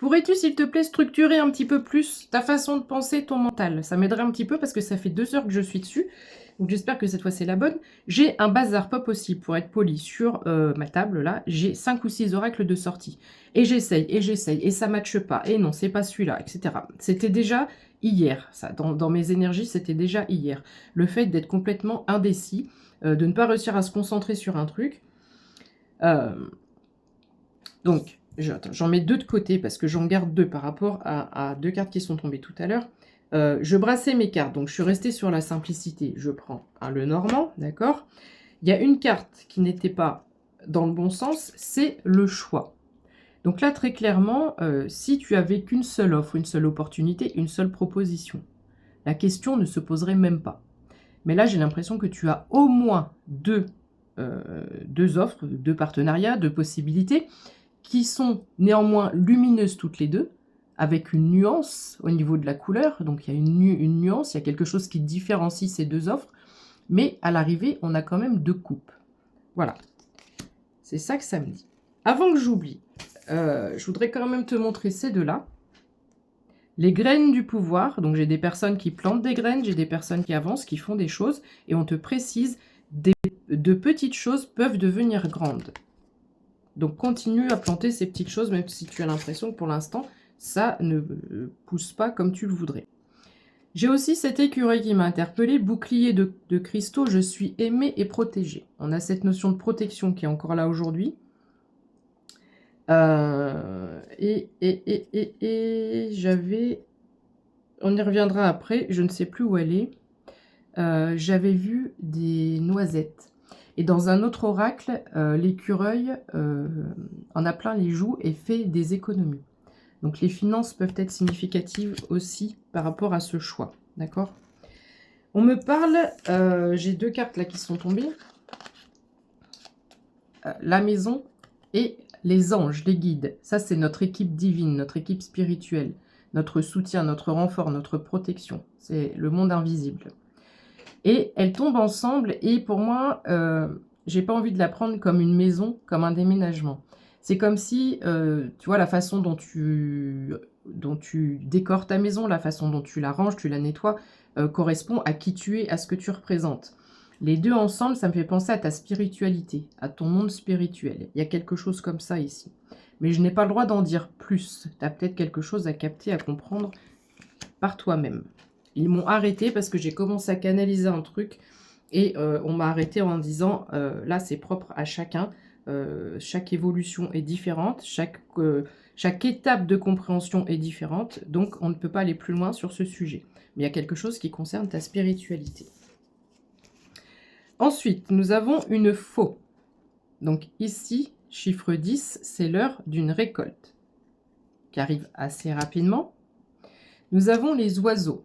Pourrais-tu, s'il te plaît, structurer un petit peu plus ta façon de penser, ton mental? Ça m'aiderait un petit peu parce que ça fait 2 heures que je suis dessus, donc j'espère que cette fois c'est la bonne. J'ai un bazar pas possible, pour être poli, sur, ma table là. J'ai 5 ou 6 oracles de sortie et j'essaye et ça matche pas et non, c'est pas celui-là et cetera. C'était déjà hier ça, dans mes énergies, c'était déjà hier. Le fait d'être complètement indécis, de ne pas réussir à se concentrer sur un truc. Donc j'en mets 2 de côté parce que j'en garde 2 par rapport à 2 cartes qui sont tombées tout à l'heure. Je brassais mes cartes, donc je suis restée sur la simplicité. Je prends le normand, d'accord? Il y a une carte qui n'était pas dans le bon sens, c'est le choix. Donc là, très clairement, si tu avais qu'une seule offre, une seule opportunité, une seule proposition, la question ne se poserait même pas. Mais là, j'ai l'impression que tu as au moins 2 offres, 2 partenariats, 2 possibilités qui sont néanmoins lumineuses toutes les 2, avec une nuance au niveau de la couleur. Donc il y a une nuance, il y a quelque chose qui différencie ces 2 offres, mais à l'arrivée, on a quand même 2 coupes. Voilà, c'est ça que ça me dit. Avant que j'oublie, je voudrais quand même te montrer ces 2-là. Les graines du pouvoir, donc j'ai des personnes qui plantent des graines, j'ai des personnes qui avancent, qui font des choses, et on te précise, de petites choses peuvent devenir grandes. Donc continue à planter ces petites choses, même si tu as l'impression que pour l'instant, ça ne pousse pas comme tu le voudrais. J'ai aussi cet écureuil qui m'a interpellé, bouclier de cristaux, je suis aimé et protégé. On a cette notion de protection qui est encore là aujourd'hui. J'avais... On y reviendra après, je ne sais plus où elle est. J'avais vu des noisettes. Et dans un autre oracle, l'écureuil en a plein les joues et fait des économies. Donc les finances peuvent être significatives aussi par rapport à ce choix. D'accord? On me parle, j'ai 2 cartes là qui sont tombées. La maison et les anges, les guides. Ça, c'est notre équipe divine, notre équipe spirituelle, notre soutien, notre renfort, notre protection. C'est le monde invisible. Et elles tombent ensemble et pour moi, j'ai pas envie de la prendre comme une maison, comme un déménagement. C'est comme si, tu vois, la façon dont tu décores ta maison, la façon dont tu la ranges, tu la nettoies, correspond à qui tu es, à ce que tu représentes. Les 2 ensemble, ça me fait penser à ta spiritualité, à ton monde spirituel. Il y a quelque chose comme ça ici. Mais je n'ai pas le droit d'en dire plus. Tu as peut-être quelque chose à capter, à comprendre par toi-même. Ils m'ont arrêté parce que j'ai commencé à canaliser un truc et on m'a arrêté en disant là c'est propre à chacun, chaque évolution est différente, chaque étape de compréhension est différente, donc on ne peut pas aller plus loin sur ce sujet. Mais il y a quelque chose qui concerne ta spiritualité. Ensuite, nous avons une faux. Donc ici, chiffre 10, c'est l'heure d'une récolte qui arrive assez rapidement. Nous avons les oiseaux.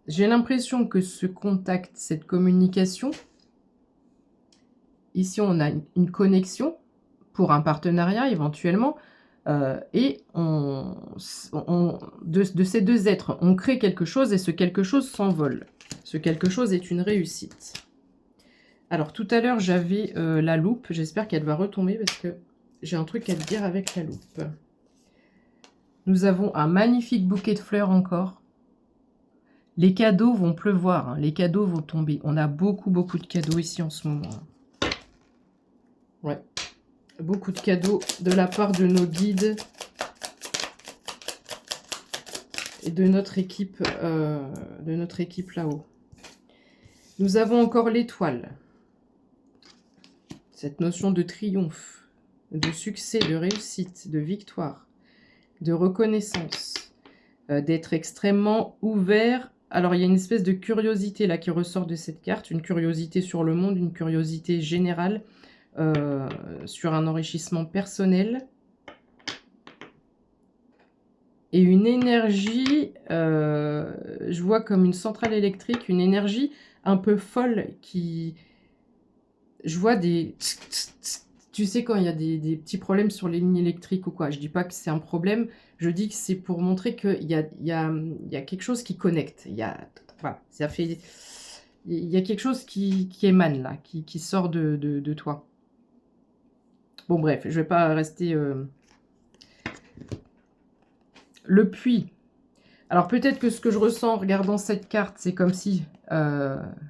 J'ai l'impression que ce contact, cette communication, ici on a une connexion pour un partenariat éventuellement, et de ces 2 êtres, on crée quelque chose et ce quelque chose s'envole. Ce quelque chose est une réussite. Alors tout à l'heure j'avais la loupe, j'espère qu'elle va retomber parce que j'ai un truc à te dire avec la loupe. Nous avons un magnifique bouquet de fleurs encore. Les cadeaux vont pleuvoir, hein, les cadeaux vont tomber. On a beaucoup de cadeaux ici en ce moment. Ouais, beaucoup de cadeaux de la part de nos guides et de notre équipe là-haut. Nous avons encore l'étoile. Cette notion de triomphe, de succès, de réussite, de victoire, de reconnaissance, d'être extrêmement ouvert. Alors, il y a une espèce de curiosité là qui ressort de cette carte, une curiosité sur le monde, une curiosité générale, sur un enrichissement personnel. Et une énergie, je vois comme une centrale électrique, une énergie un peu folle qui... Je vois des... Tu sais, quand il y a des petits problèmes sur les lignes électriques ou quoi, je dis pas que c'est un problème, je dis que c'est pour montrer qu'il y a quelque chose qui connecte. Voilà, ça fait... Il y a quelque chose qui émane là, qui sort de toi. Bon bref, je vais pas rester Le puits. Alors peut-être que ce que je ressens en regardant cette carte, c'est comme si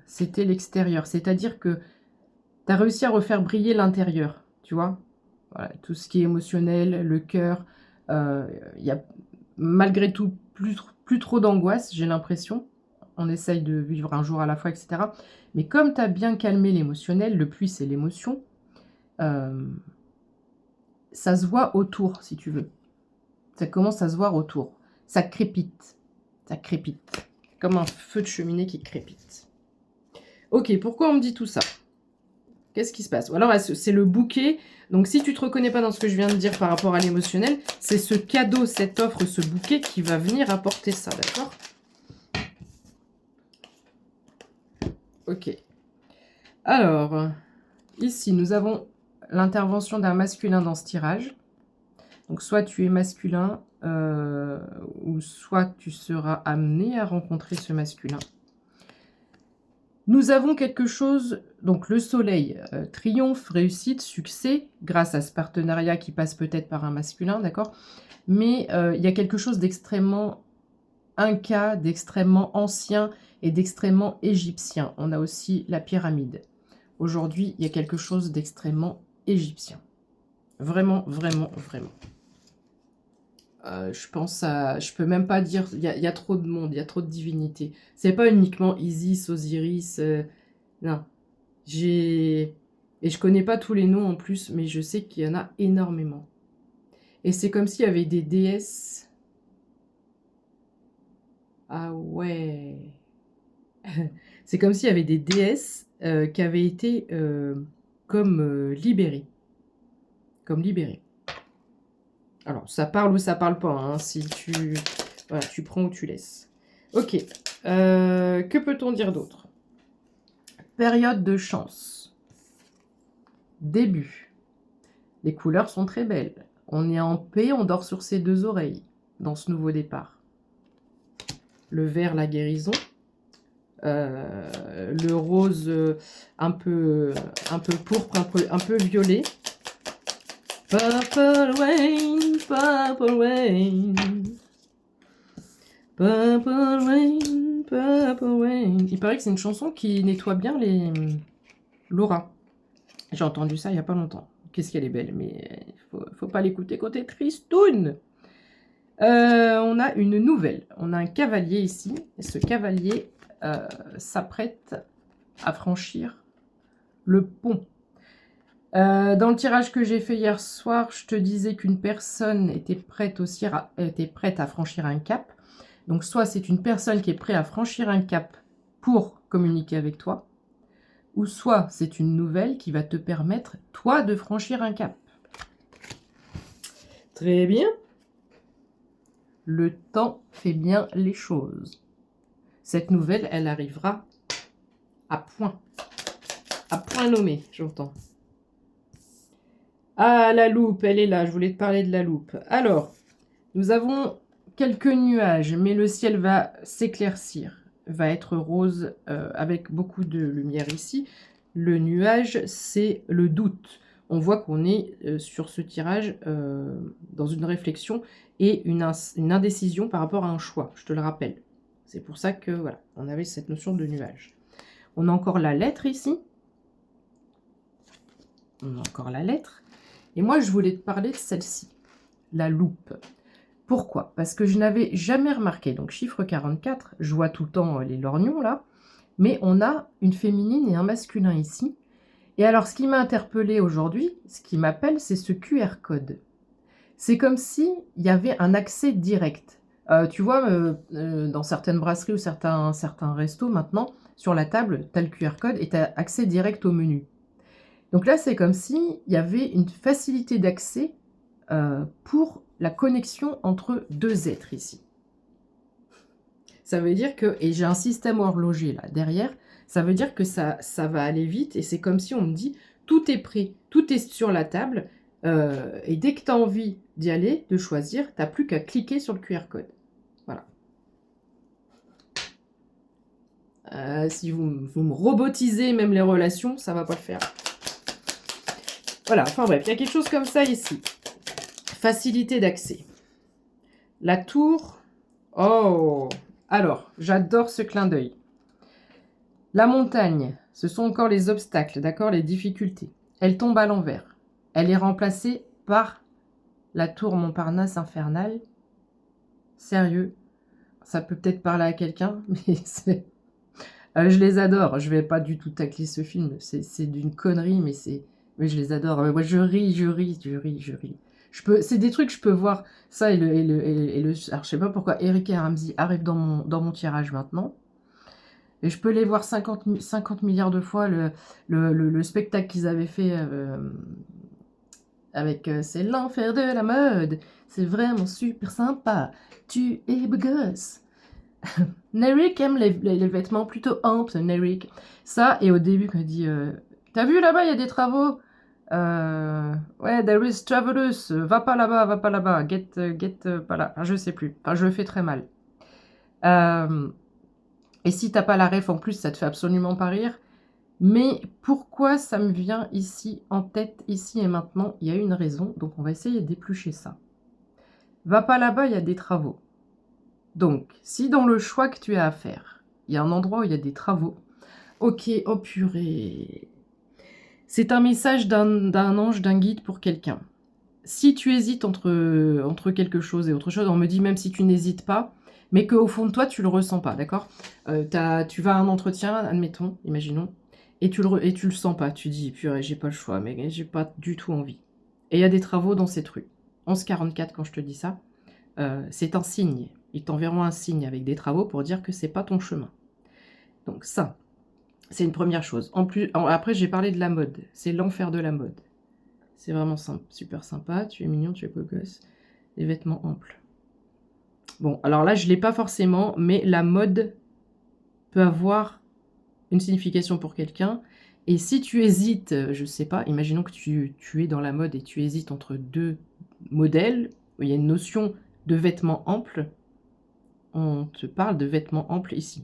c'était l'extérieur. C'est-à-dire que tu as réussi à refaire briller l'intérieur, tu vois. Voilà, tout ce qui est émotionnel, le cœur. Il y a malgré tout plus trop d'angoisse, j'ai l'impression. On essaye de vivre un jour à la fois, etc. Mais comme tu as bien calmé l'émotionnel, le puits, c'est l'émotion, ça se voit autour, si tu veux. Ça commence à se voir autour. Ça crépite. Ça crépite. Comme un feu de cheminée qui crépite. Ok, pourquoi on me dit tout ça? Qu'est-ce qui se passe? Ou alors, c'est le bouquet. Donc, si tu te reconnais pas dans ce que je viens de dire par rapport à l'émotionnel, c'est ce cadeau, cette offre, ce bouquet qui va venir apporter ça, d'accord? Ok. Alors, ici, nous avons l'intervention d'un masculin dans ce tirage. Donc, soit tu es masculin, ou soit tu seras amené à rencontrer ce masculin. Nous avons quelque chose, donc le soleil, triomphe, réussite, succès, grâce à ce partenariat qui passe peut-être par un masculin, d'accord? Mais il y a quelque chose d'extrêmement inca, d'extrêmement ancien et d'extrêmement égyptien. On a aussi la pyramide. Aujourd'hui, il y a quelque chose d'extrêmement égyptien. Vraiment, vraiment, vraiment. Je pense à... Je peux même pas dire... Il y a trop de monde, il y a trop de divinités. C'est pas uniquement Isis, Osiris... non. Et je connais pas tous les noms en plus, mais je sais qu'il y en a énormément. Et c'est comme s'il y avait des déesses... Ah ouais... C'est comme s'il y avait des déesses qui avaient été comme libérées. Comme libérées. Alors, ça parle ou ça parle pas, hein, si tu... Voilà, tu prends ou tu laisses. Ok. Que peut-on dire d'autre? Période de chance. Début. Les couleurs sont très belles. On est en paix, on dort sur ses deux oreilles dans ce nouveau départ. Le vert, la guérison. Le rose un peu pourpre, un peu violet. Purple rain, purple rain. Purple rain, purple rain. Il paraît que c'est une chanson qui nettoie bien l'aura. J'ai entendu ça il n'y a pas longtemps. Qu'est-ce qu'elle est belle, mais faut pas l'écouter quand t'es tristoun. On a une nouvelle. On a un cavalier ici. Et ce cavalier s'apprête à franchir le pont. Dans le tirage que j'ai fait hier soir, je te disais qu'une personne était prête à franchir un cap. Donc, soit c'est une personne qui est prête à franchir un cap pour communiquer avec toi, ou soit c'est une nouvelle qui va te permettre, toi, de franchir un cap. Très bien. Le temps fait bien les choses. Cette nouvelle, elle arrivera à point. À point nommé, j'entends. Ah, la loupe, elle est là. Je voulais te parler de la loupe. Alors, nous avons quelques nuages, mais le ciel va s'éclaircir. Va être rose avec beaucoup de lumière ici. Le nuage, c'est le doute. On voit qu'on est sur ce tirage dans une réflexion et une indécision par rapport à un choix, je te le rappelle. C'est pour ça que, voilà, on avait cette notion de nuage. On a encore la lettre ici. On a encore la lettre. Et moi, je voulais te parler de celle-ci, la loupe. Pourquoi? Parce que je n'avais jamais remarqué. Donc, chiffre 44, je vois tout le temps les lorgnons, là. Mais on a une féminine et un masculin ici. Et alors, ce qui m'a interpellée aujourd'hui, ce qui m'appelle, c'est ce QR code. C'est comme s'il y avait un accès direct. Tu vois, dans certaines brasseries ou certains restos, maintenant, sur la table, tu as le QR code et tu as accès direct au menu. Donc là, c'est comme s'il y avait une facilité d'accès pour la connexion entre deux êtres ici. Ça veut dire que, et j'ai un système horloger là derrière, ça veut dire que ça va aller vite et c'est comme si on me dit, tout est prêt, tout est sur la table et dès que tu as envie d'y aller, de choisir, tu n'as plus qu'à cliquer sur le QR code. Voilà. Si vous me robotisez même les relations, ça ne va pas le faire. Voilà, enfin bref, il y a quelque chose comme ça ici. Facilité d'accès. La tour. Oh, alors, j'adore ce clin d'œil. La montagne, ce sont encore les obstacles, d'accord, les difficultés. Elle tombe à l'envers. Elle est remplacée par la tour Montparnasse infernale. Sérieux, ça peut peut-être parler à quelqu'un, mais c'est... je les adore. Je vais pas du tout tacler ce film. C'est d'une connerie, mais je les adore. Moi, je ris. C'est des trucs, je peux voir ça alors, je sais pas pourquoi Eric et Ramsey arrivent dans mon tirage maintenant. Et je peux les voir 50 milliards de fois, le spectacle qu'ils avaient fait avec C'est l'enfer de la mode. C'est vraiment super sympa. Tu es beau gosse. Nerik aime les vêtements plutôt amples, Nerik. Ça, et au début, quand il dit t'as vu là-bas, il y a des travaux. Ouais, there is travelers. Va pas là-bas. Get, pas là. Enfin, je sais plus. Enfin, je le fais très mal. Et si t'as pas la ref en plus, ça te fait absolument pas rire. Mais pourquoi ça me vient ici en tête, ici et maintenant? Il y a une raison, donc on va essayer d'éplucher ça. Va pas là-bas, il y a des travaux. Donc, si dans le choix que tu as à faire, il y a un endroit où il y a des travaux, ok, oh purée. C'est un message d'un ange, d'un guide pour quelqu'un. Si tu hésites entre quelque chose et autre chose, on me dit même si tu n'hésites pas, mais qu'au fond de toi, tu le ressens pas, d'accord? Tu vas à un entretien, admettons, imaginons, et tu le sens pas. Tu dis, purée, j'ai pas le choix, mais j'ai pas du tout envie. Et il y a des travaux dans cette rue. 1144, quand je te dis ça, c'est un signe. Ils t'enverront un signe avec des travaux pour dire que c'est pas ton chemin. Donc ça, c'est une première chose. Après, j'ai parlé de la mode. C'est l'enfer de la mode. C'est vraiment super sympa. Tu es mignon, tu es beau gosse. Les vêtements amples. Bon, alors là, je ne l'ai pas forcément, mais la mode peut avoir une signification pour quelqu'un. Et si tu hésites, je sais pas, imaginons que tu es dans la mode et tu hésites entre deux modèles, où il y a une notion de vêtements amples, on te parle de vêtements amples ici.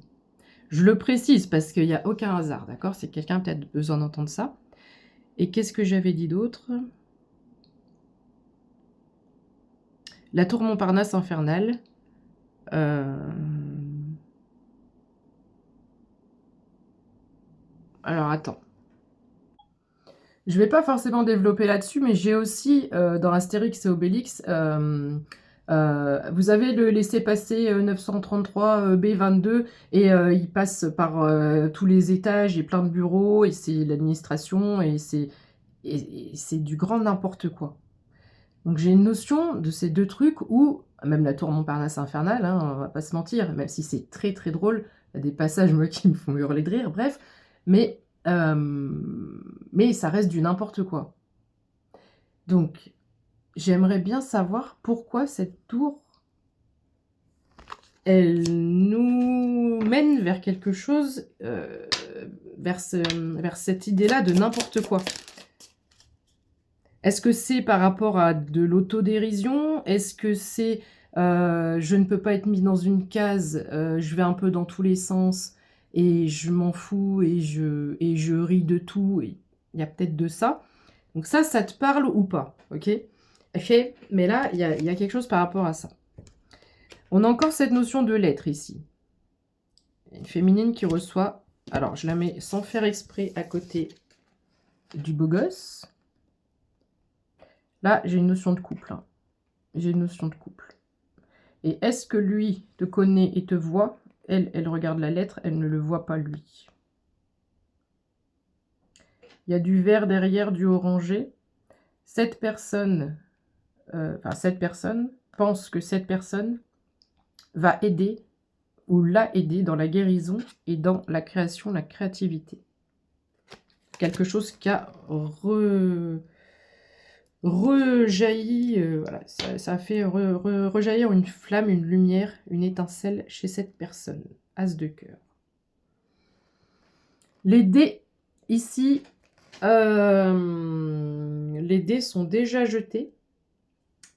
Je le précise parce qu'il n'y a aucun hasard, d'accord? C'est quelqu'un peut-être besoin d'entendre ça. Et qu'est-ce que j'avais dit d'autre? La tour Montparnasse infernale. Alors, attends. Je vais pas forcément développer là-dessus, mais j'ai aussi, dans Astérix et Obélix, vous avez le laissez-passer 933 B22, et il passe par tous les étages, et plein de bureaux, et c'est l'administration, et c'est du grand n'importe quoi. Donc j'ai une notion de ces deux trucs où, même la tour Montparnasse infernale, hein, on va pas se mentir, même si c'est très très drôle, il y a des passages moi qui me font hurler de rire, bref, mais ça reste du n'importe quoi. Donc j'aimerais bien savoir pourquoi cette tour, elle nous mène vers quelque chose, vers cette idée-là de n'importe quoi. Est-ce que c'est par rapport à de l'autodérision? Est-ce que c'est je ne peux pas être mis dans une case, je vais un peu dans tous les sens et je m'en fous et je ris de tout? Il y a peut-être de ça. Donc ça te parle ou pas? Ok. Mais là, il y a quelque chose par rapport à ça. On a encore cette notion de l'être ici. Une féminine qui reçoit... Alors, je la mets sans faire exprès à côté du beau gosse. Là, j'ai une notion de couple. Hein. J'ai une notion de couple. Et est-ce que lui te connaît et te voit? Elle regarde la lettre, elle ne le voit pas lui. Il y a du vert derrière, du orangé. Cette personne pense que cette personne va aider ou l'a aidé dans la guérison et dans la création, la créativité. Quelque chose qui a rejailli, voilà, ça a fait rejaillir une flamme, une lumière, une étincelle chez cette personne. As de cœur. Les dés, ici, les dés sont déjà jetés.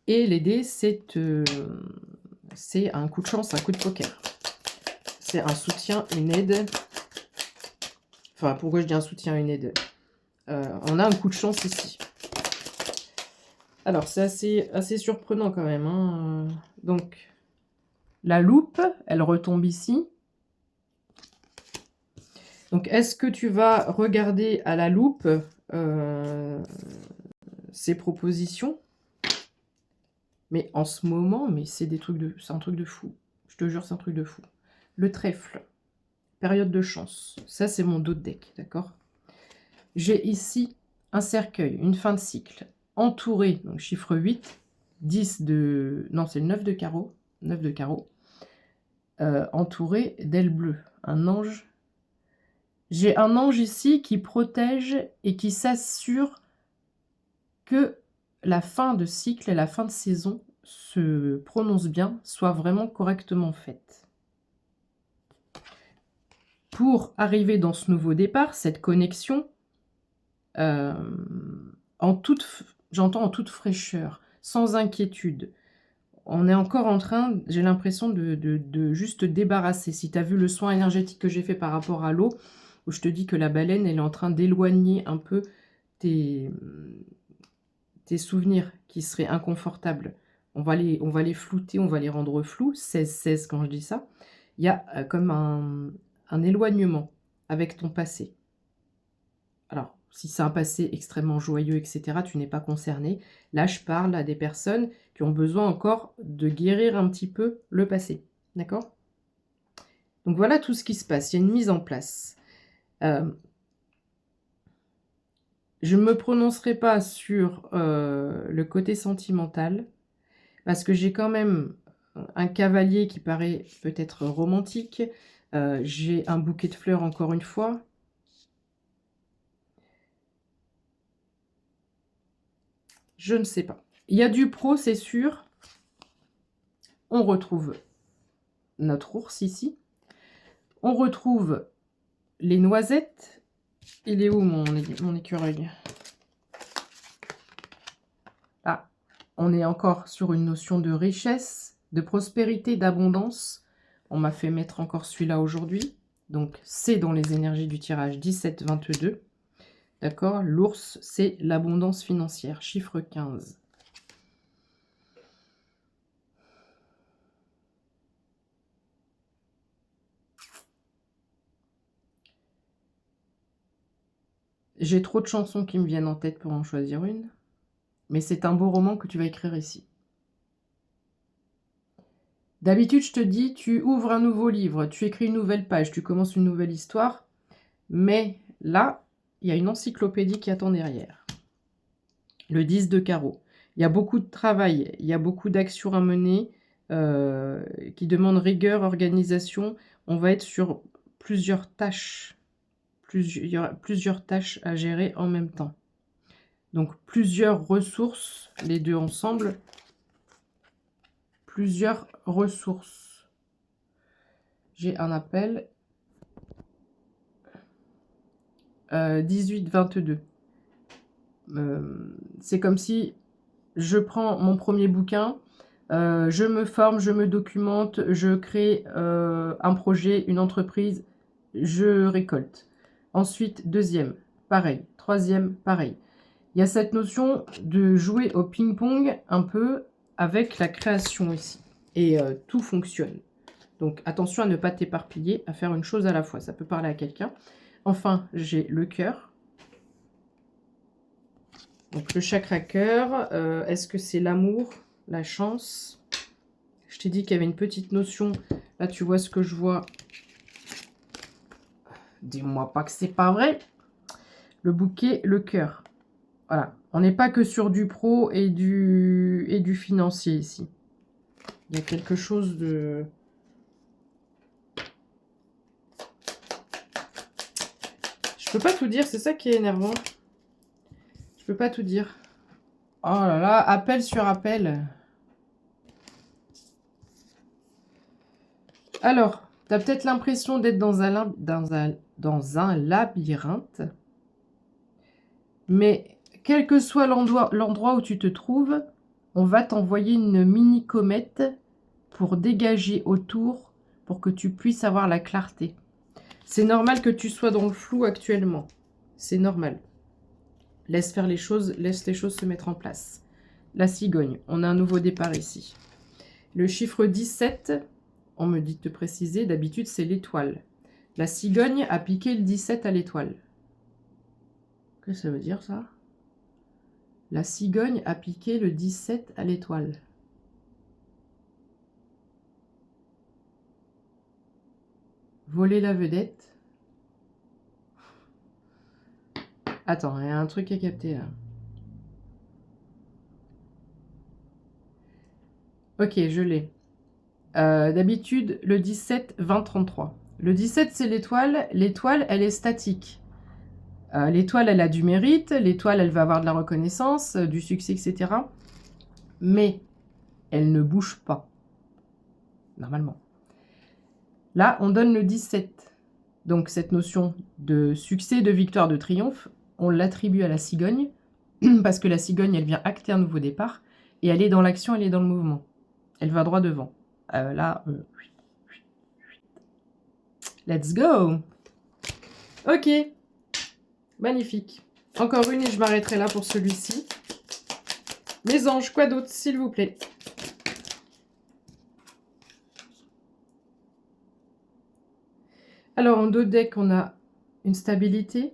Et les dés, c'est un coup de chance, un coup de poker. C'est un soutien, une aide. Enfin, pourquoi je dis un soutien, une aide? On a un coup de chance ici. Alors, c'est assez surprenant quand même, hein. Donc, la loupe, elle retombe ici. Donc, est-ce que tu vas regarder à la loupe ces propositions? Mais en ce moment, mais c'est un truc de fou. Je te jure, c'est un truc de fou. Le trèfle, période de chance. Ça, c'est mon dos de deck, d'accord? J'ai ici un cercueil, une fin de cycle, entouré, donc chiffre 8, 10 de... Non, c'est le 9 de carreau. 9 de carreau. Entouré d'ailes bleues. Un ange. J'ai un ange ici qui protège et qui s'assure que la fin de cycle et la fin de saison se prononce bien, soit vraiment correctement faite. Pour arriver dans ce nouveau départ, cette connexion, j'entends en toute fraîcheur, sans inquiétude. On est encore en train, j'ai l'impression de juste débarrasser. Si tu as vu le soin énergétique que j'ai fait par rapport à l'eau, où je te dis que la baleine, elle est en train d'éloigner un peu tes souvenirs qui seraient inconfortables. On va les flouter, on va les rendre flous, 16-16 quand je dis ça. Il y a comme un éloignement avec ton passé. Alors, si c'est un passé extrêmement joyeux, etc., tu n'es pas concerné. Là, je parle à des personnes qui ont besoin encore de guérir un petit peu le passé. D'accord? Donc voilà tout ce qui se passe. Il y a une mise en place. Je ne me prononcerai pas sur le côté sentimental, parce que j'ai quand même un cavalier qui paraît peut-être romantique. J'ai un bouquet de fleurs encore une fois. Je ne sais pas. Il y a du pro, c'est sûr. On retrouve notre ours ici. On retrouve les noisettes. Il est où mon écureuil? Ah, on est encore sur une notion de richesse, de prospérité, d'abondance. On m'a fait mettre encore celui-là aujourd'hui. Donc, c'est dans les énergies du tirage 17-22. D'accord? L'ours, c'est l'abondance financière. Chiffre 15. J'ai trop de chansons qui me viennent en tête pour en choisir une. Mais c'est un beau roman que tu vas écrire ici. D'habitude, je te dis, tu ouvres un nouveau livre, tu écris une nouvelle page, tu commences une nouvelle histoire. Mais là, il y a une encyclopédie qui attend derrière. Le 10 de carreau. Il y a beaucoup de travail, il y a beaucoup d'actions à mener qui demandent rigueur, organisation. On va être sur plusieurs tâches. Plusieurs tâches à gérer en même temps. Donc, plusieurs ressources, les deux ensemble. Plusieurs ressources. J'ai un appel. 18-22. C'est comme si je prends mon premier bouquin, je me forme, je me documente, je crée un projet, une entreprise, je récolte. Ensuite, deuxième, pareil. Troisième, pareil. Il y a cette notion de jouer au ping-pong un peu avec la création ici. Et tout fonctionne. Donc attention à ne pas t'éparpiller, à faire une chose à la fois. Ça peut parler à quelqu'un. Enfin, j'ai le cœur. Donc le chakra cœur, est-ce que c'est l'amour, la chance? Je t'ai dit qu'il y avait une petite notion. Là, tu vois ce que je vois. Dis-moi pas que c'est pas vrai. Le bouquet, le cœur. Voilà. On n'est pas que sur du pro et du financier ici. Il y a quelque chose de... Je peux pas tout dire, c'est ça qui est énervant. Je peux pas tout dire. Oh là là, appel sur appel. Alors, tu as peut-être l'impression d'être dans un labyrinthe. Mais quel que soit l'endroit où tu te trouves, on va t'envoyer une mini comète pour dégager autour, pour que tu puisses avoir la clarté. C'est normal que tu sois dans le flou actuellement. C'est normal. Laisse faire les choses, laisse les choses se mettre en place. la cigogne. On a un nouveau départ ici. Le chiffre 17, on me dit de te préciser, d'habitude c'est l'étoile. La cigogne a piqué le 17 à l'étoile. Qu'est-ce que ça veut dire ça? La cigogne a piqué le 17 à l'étoile. Voler la vedette. Attends, il y a un truc à capter là. Ok, je l'ai. D'habitude, le 17, 20, 33. Le 17, c'est l'étoile. L'étoile, elle est statique. L'étoile, elle a du mérite. L'étoile, elle va avoir de la reconnaissance, du succès, etc. Mais elle ne bouge pas. Normalement. Là, on donne le 17. Donc, cette notion de succès, de victoire, de triomphe, on l'attribue à la cigogne. Parce que la cigogne, elle vient acter un nouveau départ. Et elle est dans l'action, elle est dans le mouvement. Elle va droit devant. Let's go. Ok. Magnifique. Encore une et je m'arrêterai là pour celui-ci. Mes anges, quoi d'autre, s'il vous plaît? Alors, en dos de deck, on a une stabilité,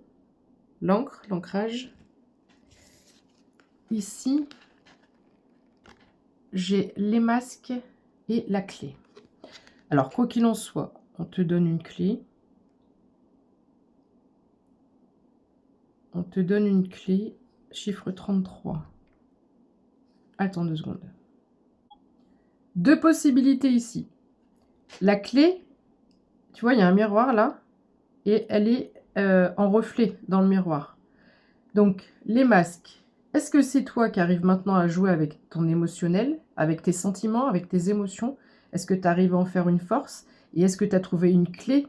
l'encre, l'ancrage. Ici, j'ai les masques et la clé. Alors, quoi qu'il en soit, on te donne une clé. On te donne une clé, chiffre 33. Attends 2 secondes. 2 possibilités ici. La clé, tu vois, il y a un miroir là, et elle est en reflet dans le miroir. Donc, les masques. Est-ce que c'est toi qui arrives maintenant à jouer avec ton émotionnel, avec tes sentiments, avec tes émotions? Est-ce que tu arrives à en faire une force? Et est-ce que tu as trouvé une clé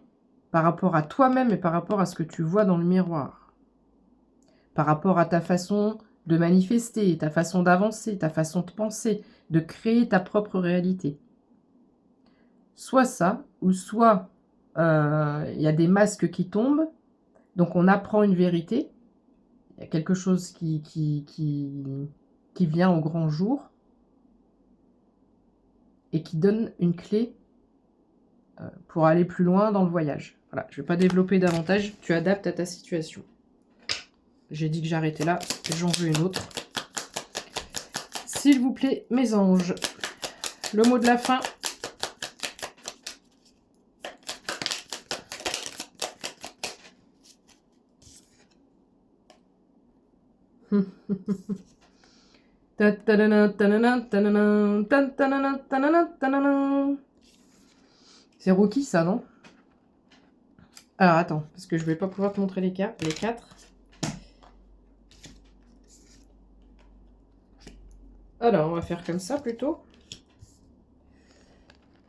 par rapport à toi-même et par rapport à ce que tu vois dans le miroir? Par rapport à ta façon de manifester, ta façon d'avancer, ta façon de penser, de créer ta propre réalité. Soit ça, ou soit il y a des masques qui tombent, donc on apprend une vérité, il y a quelque chose qui vient au grand jour et qui donne une clé pour aller plus loin dans le voyage. Voilà, je ne vais pas développer davantage, tu adaptes à ta situation. J'ai dit que j'arrêtais là, j'en veux une autre. S'il vous plaît, mes anges, le mot de la fin. C'est Rocky, ça, non? Alors, attends, parce que je vais pas pouvoir te montrer les 4. Alors, on va faire comme ça, plutôt.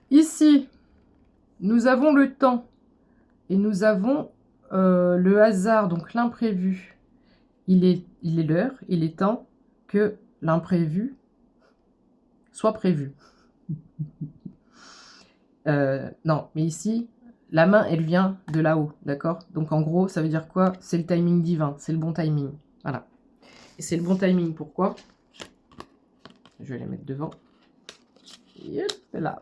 Ici, nous avons le temps. Et nous avons le hasard, donc l'imprévu. Il est l'heure, il est temps que l'imprévu soit prévu. Non, mais ici, la main, elle vient de là-haut, d'accord? Donc en gros, ça veut dire quoi? C'est le timing divin, c'est le bon timing. Voilà. Et c'est le bon timing, pourquoi? Je vais les mettre devant. Yep, là.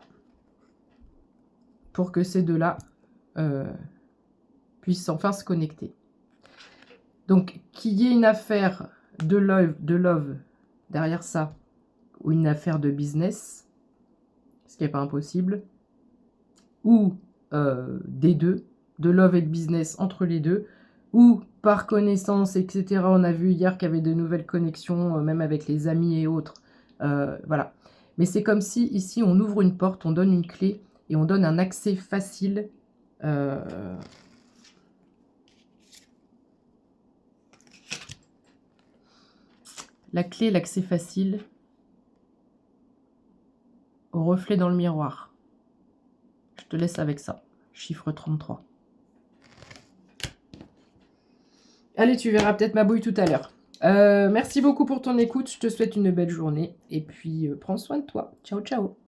Pour que ces deux-là puissent enfin se connecter. Donc, qu'il y ait une affaire de love derrière ça, ou une affaire de business, ce qui n'est pas impossible, ou des deux, de love et de business entre les deux, ou par connaissance, etc. On a vu hier qu'il y avait de nouvelles connexions, même avec les amis et autres. Voilà. Mais c'est comme si, ici, on ouvre une porte, on donne une clé, et on donne un accès facile la clé, l'accès facile au reflet dans le miroir. Je te laisse avec ça. Chiffre 33. Allez, tu verras peut-être ma bouille tout à l'heure. Merci beaucoup pour ton écoute. Je te souhaite une belle journée. Et puis, prends soin de toi. Ciao, ciao.